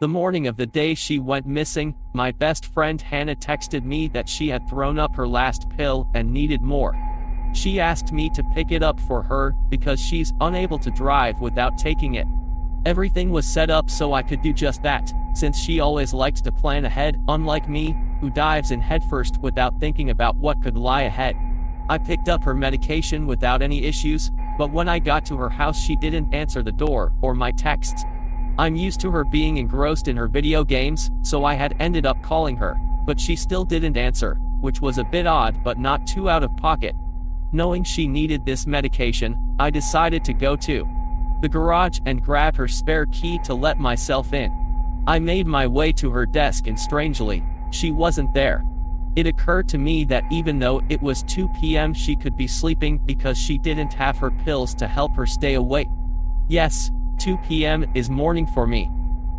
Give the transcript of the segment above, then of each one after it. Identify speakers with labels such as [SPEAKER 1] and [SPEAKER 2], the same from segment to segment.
[SPEAKER 1] The morning of the day she went missing, my best friend Hannah texted me that she had thrown up her last pill and needed more. She asked me to pick it up for her because she's unable to drive without taking it. Everything was set up so I could do just that, since she always likes to plan ahead, unlike me, who dives in headfirst without thinking about what could lie ahead. I picked up her medication without any issues, but when I got to her house she didn't answer the door or my texts. I'm used to her being engrossed in her video games, so I had ended up calling her, but she still didn't answer, which was a bit odd but not too out of pocket. Knowing she needed this medication, I decided to go to the garage and grab her spare key to let myself in. I made my way to her desk and strangely, she wasn't there. It occurred to me that even though it was 2 p.m. she could be sleeping because she didn't have her pills to help her stay awake. Yes, 2 p.m. is morning for me.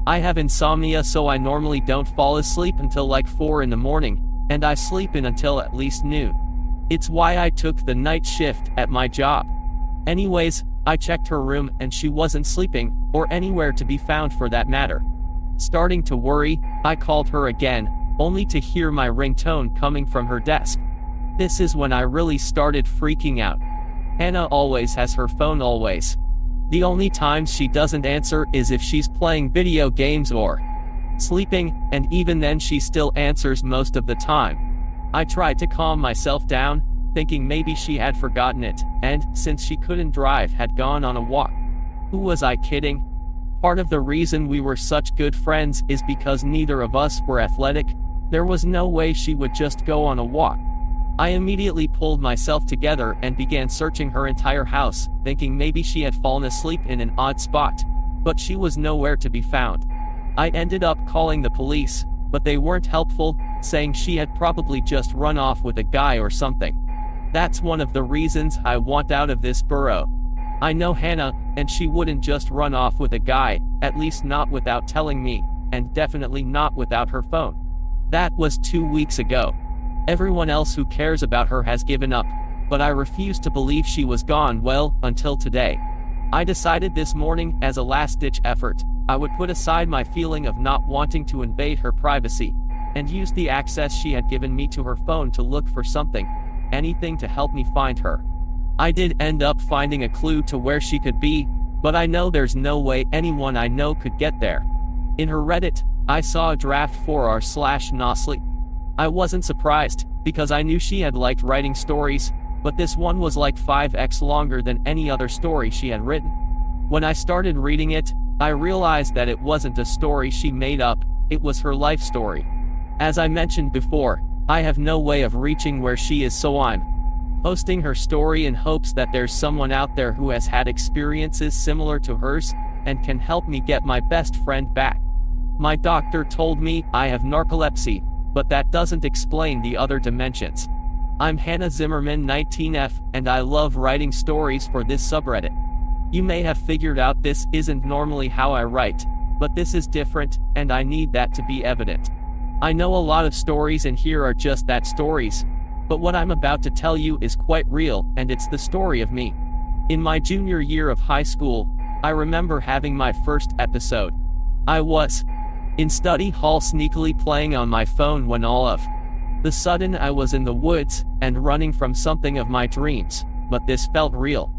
[SPEAKER 1] I have insomnia, so I normally don't fall asleep until like 4 in the morning, and I sleep in until at least noon. It's why I took the night shift at my job. Anyways, I checked her room and she wasn't sleeping, or anywhere to be found for that matter. Starting to worry, I called her again, only to hear my ringtone coming from her desk. This is when I really started freaking out. Hannah always has her phone always. The only times she doesn't answer is if she's playing video games or sleeping, and even then she still answers most of the time. I tried to calm myself down, thinking maybe she had forgotten it, and, since she couldn't drive, had gone on a walk. Who was I kidding? Part of the reason we were such good friends is because neither of us were athletic. There was no way she would just go on a walk. I immediately pulled myself together and began searching her entire house, thinking maybe she had fallen asleep in an odd spot, but she was nowhere to be found. I ended up calling the police, but they weren't helpful, saying she had probably just run off with a guy or something. That's one of the reasons I want out of this borough. I know Hannah, and she wouldn't just run off with a guy, at least not without telling me, and definitely not without her phone. That was 2 weeks ago. Everyone else who cares about her has given up, but I refuse to believe she was gone, well, until today. I decided this morning, as a last-ditch effort, I would put aside my feeling of not wanting to invade her privacy, and use the access she had given me to her phone to look for something, anything to help me find her. I did end up finding a clue to where she could be, but I know there's no way anyone I know could get there. In her Reddit, I saw a draft for r/Nosli. I wasn't surprised, because I knew she had liked writing stories, but this one was like 5x longer than any other story she had written. When I started reading it, I realized that it wasn't a story she made up, it was her life story. As I mentioned before, I have no way of reaching where she is, so I'm posting her story in hopes that there's someone out there who has had experiences similar to hers, and can help me get my best friend back. My doctor told me I have narcolepsy, but that doesn't explain the other dimensions. I'm Hannah Zimmerman 19F, and I love writing stories for this subreddit. You may have figured out this isn't normally how I write, but this is different, and I need that to be evident. I know a lot of stories and here are just that, stories, but what I'm about to tell you is quite real, and it's the story of me. In my junior year of high school, I remember having my first episode. I was in study hall sneakily playing on my phone when all of the sudden I was in the woods and running from something of my dreams, but this felt real.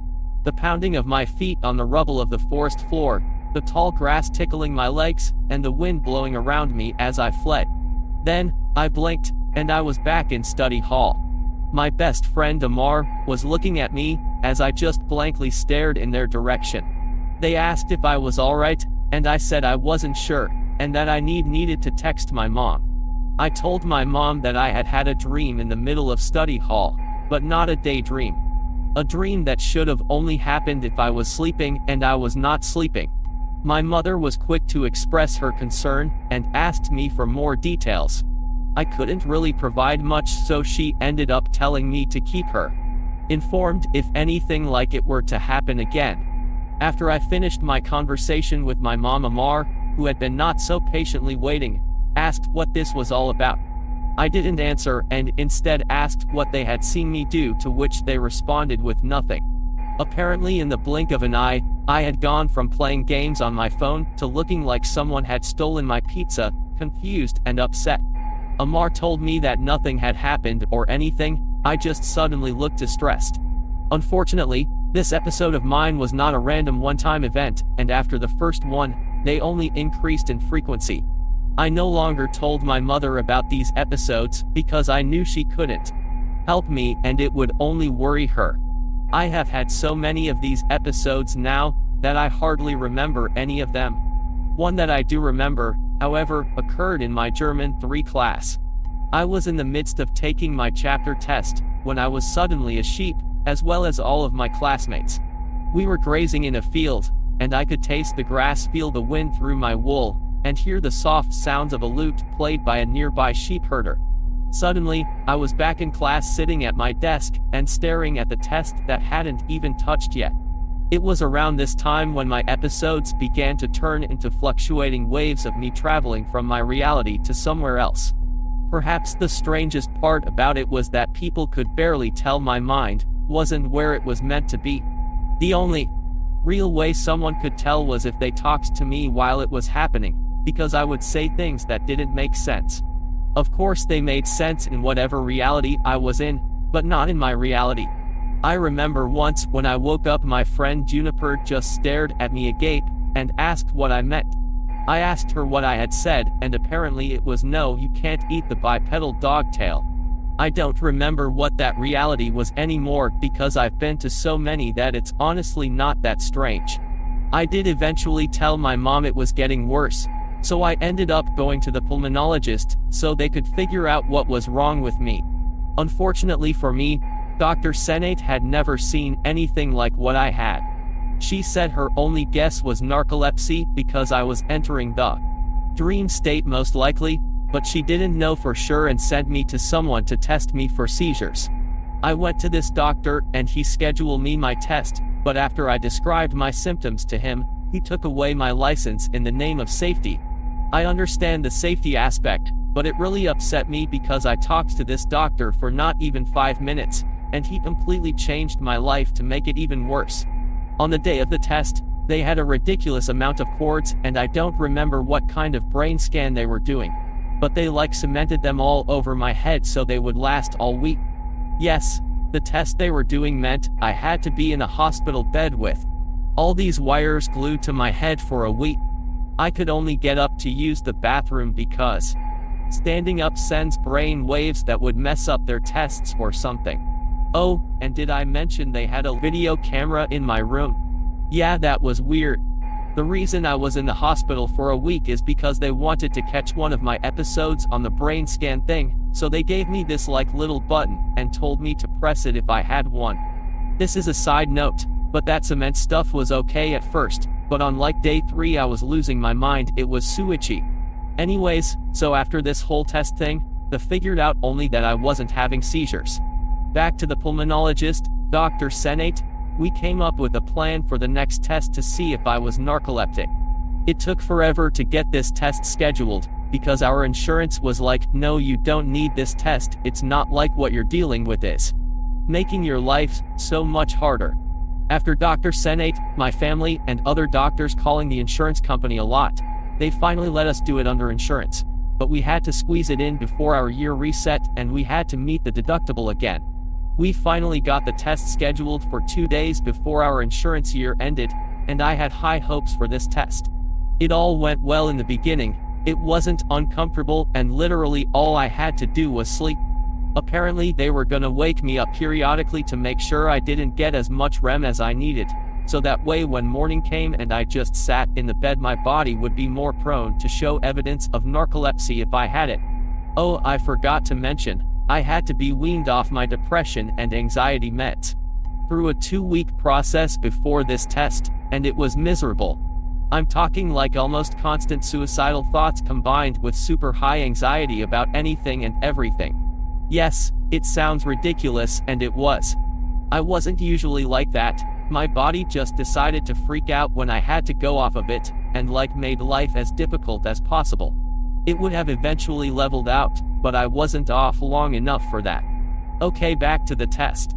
[SPEAKER 1] The pounding of my feet on the rubble of the forest floor, the tall grass tickling my legs, and the wind blowing around me as I fled. Then, I blinked, and I was back in study hall. My best friend Amar was looking at me as I just blankly stared in their direction. They asked if I was alright, and I said I wasn't sure, and that I needed to text my mom. I told my mom that I had had a dream in the middle of study hall, but not a daydream. A dream that should have only happened if I was sleeping, and I was not sleeping. My mother was quick to express her concern, and asked me for more details. I couldn't really provide much, so she ended up telling me to keep her informed if anything like it were to happen again. After I finished my conversation with my mom, Amar, who had been not so patiently waiting, asked what this was all about. I didn't answer and instead asked what they had seen me do, to which they responded with nothing. Apparently in the blink of an eye, I had gone from playing games on my phone to looking like someone had stolen my pizza, confused and upset. Amar told me that nothing had happened or anything, I just suddenly looked distressed. Unfortunately, this episode of mine was not a random one-time event, and after the first one, they only increased in frequency. I no longer told my mother about these episodes because I knew she couldn't help me and it would only worry her. I have had so many of these episodes now that I hardly remember any of them. One that I do remember, however, occurred in my German 3 class. I was in the midst of taking my chapter test when I was suddenly a sheep, as well as all of my classmates. We were grazing in a field, and I could taste the grass, feel the wind through my wool, and hear the soft sounds of a lute played by a nearby sheep herder. Suddenly, I was back in class sitting at my desk and staring at the test that hadn't even touched yet. It was around this time when my episodes began to turn into fluctuating waves of me traveling from my reality to somewhere else. Perhaps the strangest part about it was that people could barely tell my mind wasn't where it was meant to be. The only real way someone could tell was if they talked to me while it was happening, because I would say things that didn't make sense. Of course they made sense in whatever reality I was in, but not in my reality. I remember once when I woke up, my friend Juniper just stared at me agape and asked what I meant. I asked her what I had said, and apparently it was no, you can't eat the bipedal dog tail. I don't remember what that reality was anymore because I've been to so many that it's honestly not that strange. I did eventually tell my mom it was getting worse, so I ended up going to the pulmonologist so they could figure out what was wrong with me. Unfortunately for me, Dr. Senate had never seen anything like what I had. She said her only guess was narcolepsy because I was entering the dream state most likely, but she didn't know for sure and sent me to someone to test me for seizures. I went to this doctor and he scheduled me my test, but after I described my symptoms to him, he took away my license in the name of safety. I understand the safety aspect, but it really upset me because I talked to this doctor for not even 5 minutes, and he completely changed my life to make it even worse. On the day of the test, they had a ridiculous amount of cords and I don't remember what kind of brain scan they were doing. But they cemented them all over my head so they would last all week. Yes, the test they were doing meant I had to be in a hospital bed with all these wires glued to my head for a week. I could only get up to use the bathroom because standing up sends brain waves that would mess up their tests or something. Oh, and did I mention they had a video camera in my room? Yeah, that was weird. The reason I was in the hospital for a week is because they wanted to catch one of my episodes on the brain scan thing, so they gave me this little button and told me to press it if I had one. This is a side note, but that cement stuff was okay at first, but on day 3 I was losing my mind, it was so itchy. Anyways, so after this whole test thing, they figured out only that I wasn't having seizures. Back to the pulmonologist, Dr. Senate. We came up with a plan for the next test to see if I was narcoleptic. It took forever to get this test scheduled, because our insurance was like, no, you don't need this test, it's not like what you're dealing with is making your life so much harder. After Dr. Senate, my family, and other doctors calling the insurance company a lot, they finally let us do it under insurance, but we had to squeeze it in before our year reset and we had to meet the deductible again. We finally got the test scheduled for 2 days before our insurance year ended, and I had high hopes for this test. It all went well in the beginning, it wasn't uncomfortable, and literally all I had to do was sleep. Apparently they were gonna wake me up periodically to make sure I didn't get as much REM as I needed, so that way when morning came and I just sat in the bed my body would be more prone to show evidence of narcolepsy if I had it. Oh, I forgot to mention, I had to be weaned off my depression and anxiety meds through a 2-week process before this test, and it was miserable. I'm talking almost constant suicidal thoughts combined with super high anxiety about anything and everything. Yes, it sounds ridiculous, and it was. I wasn't usually like that, my body just decided to freak out when I had to go off of it, and made life as difficult as possible. It would have eventually leveled out, but I wasn't off long enough for that. Okay, back to the test.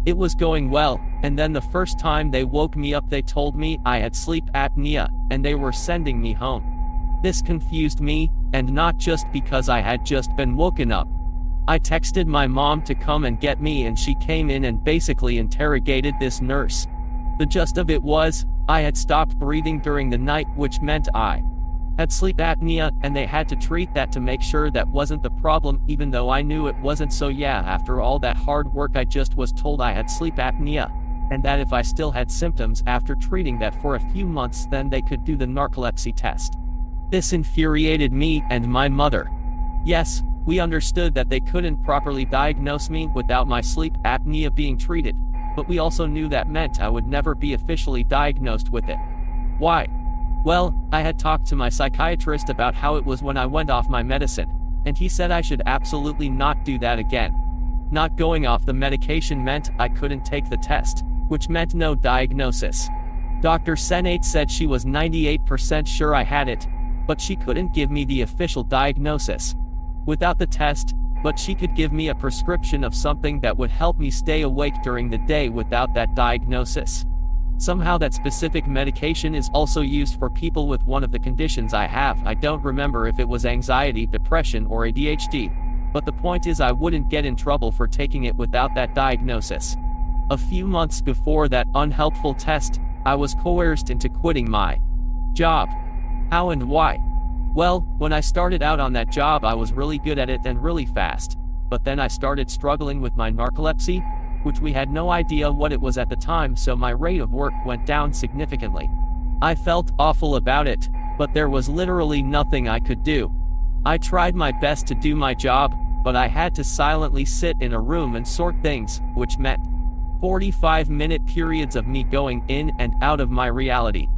[SPEAKER 1] It was going well, and then the first time they woke me up they told me I had sleep apnea, and they were sending me home. This confused me, and not just because I had just been woken up. I texted my mom to come and get me and she came in and basically interrogated this nurse. The gist of it was, I had stopped breathing during the night, which meant I had sleep apnea, and they had to treat that to make sure that wasn't the problem, even though I knew it wasn't. So yeah, after all that hard work I just was told I had sleep apnea, and that if I still had symptoms after treating that for a few months then they could do the narcolepsy test. This infuriated me and my mother. Yes, we understood that they couldn't properly diagnose me without my sleep apnea being treated, but we also knew that meant I would never be officially diagnosed with it. Why? Well, I had talked to my psychiatrist about how it was when I went off my medicine, and he said I should absolutely not do that again. Not going off the medication meant I couldn't take the test, which meant no diagnosis. Dr. Senate said she was 98% sure I had it, but she couldn't give me the official diagnosis without the test, but she could give me a prescription of something that would help me stay awake during the day without that diagnosis. Somehow that specific medication is also used for people with one of the conditions I have. I don't remember if it was anxiety, depression, or ADHD, but the point is I wouldn't get in trouble for taking it without that diagnosis. A few months before that unhelpful test, I was coerced into quitting my job. How and why? Well, when I started out on that job I was really good at it and really fast, but then I started struggling with my narcolepsy, which we had no idea what it was at the time, so my rate of work went down significantly. I felt awful about it, but there was literally nothing I could do. I tried my best to do my job, but I had to silently sit in a room and sort things, which meant 45-minute periods of me going in and out of my reality.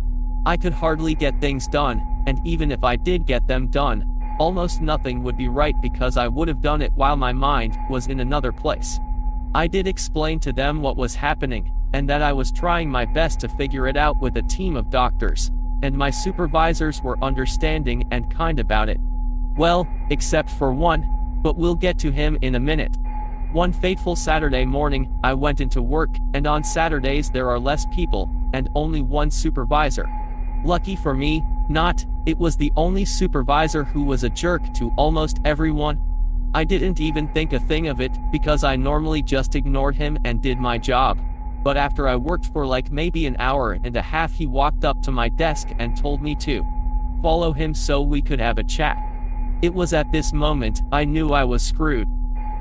[SPEAKER 1] I could hardly get things done, and even if I did get them done, almost nothing would be right because I would have done it while my mind was in another place. I did explain to them what was happening, and that I was trying my best to figure it out with a team of doctors, and my supervisors were understanding and kind about it. Well, except for one, but we'll get to him in a minute. One fateful Saturday morning, I went into work, and on Saturdays there are less people, and only one supervisor. Lucky for me, it was the only supervisor who was a jerk to almost everyone. I didn't even think a thing of it, because I normally just ignored him and did my job. But after I worked for like maybe an hour and a half he walked up to my desk and told me to follow him so we could have a chat. It was at this moment I knew I was screwed.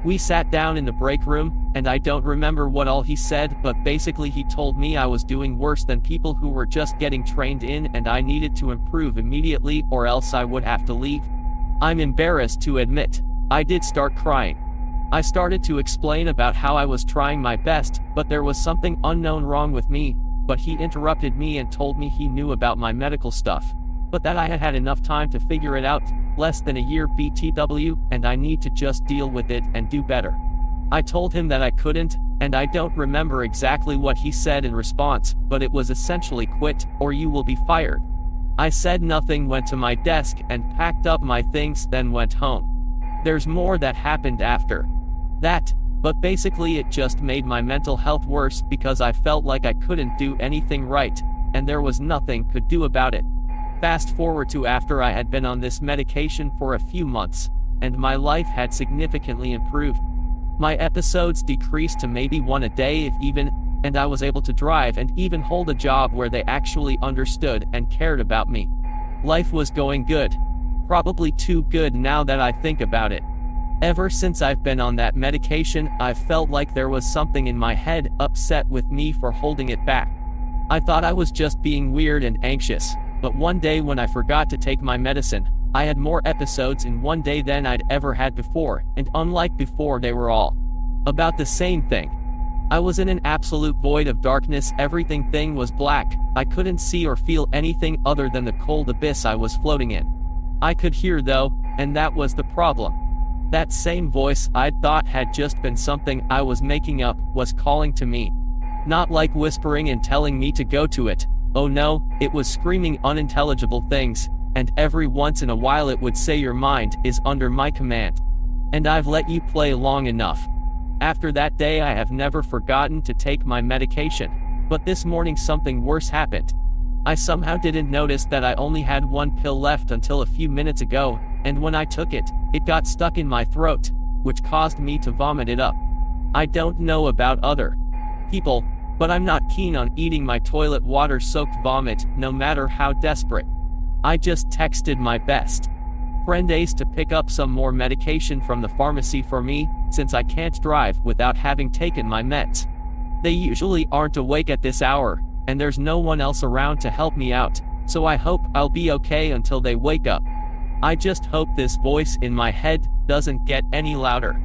[SPEAKER 1] We sat down in the break room, and I don't remember what all he said, but basically he told me I was doing worse than people who were just getting trained in and I needed to improve immediately or else I would have to leave. I'm embarrassed to admit, I did start crying. I started to explain about how I was trying my best, but there was something unknown wrong with me, but he interrupted me and told me he knew about my medical stuff, but that I had had enough time to figure it out, less than a year BTW, and I need to just deal with it and do better. I told him that I couldn't, and I don't remember exactly what he said in response, but it was essentially quit, or you will be fired. I said nothing, went to my desk and packed up my things, then went home. There's more that happened after that, but basically it just made my mental health worse because I felt like I couldn't do anything right, and there was nothing could do about it. Fast forward to after I had been on this medication for a few months, and my life had significantly improved. My episodes decreased to maybe one a day if even, and I was able to drive and even hold a job where they actually understood and cared about me. Life was going good. Probably too good now that I think about it. Ever since I've been on that medication, I've felt like there was something in my head upset with me for holding it back. I thought I was just being weird and anxious, but one day when I forgot to take my medicine, I had more episodes in one day than I'd ever had before, and unlike before they were all about the same thing. I was in an absolute void of darkness, everything was black, I couldn't see or feel anything other than the cold abyss I was floating in. I could hear though, and that was the problem. That same voice I'd thought had just been something I was making up was calling to me. Not like whispering and telling me to go to it. Oh no, it was screaming unintelligible things, and every once in a while it would say your mind is under my command. And I've let you play long enough. After that day I have never forgotten to take my medication. But this morning something worse happened. I somehow didn't notice that I only had one pill left until a few minutes ago, and when I took it, it got stuck in my throat, which caused me to vomit it up. I don't know about other people, but I'm not keen on eating my toilet water-soaked vomit, no matter how desperate. I just texted my best friend Ace to pick up some more medication from the pharmacy for me, since I can't drive without having taken my meds. They usually aren't awake at this hour, and there's no one else around to help me out, so I hope I'll be okay until they wake up. I just hope this voice in my head doesn't get any louder.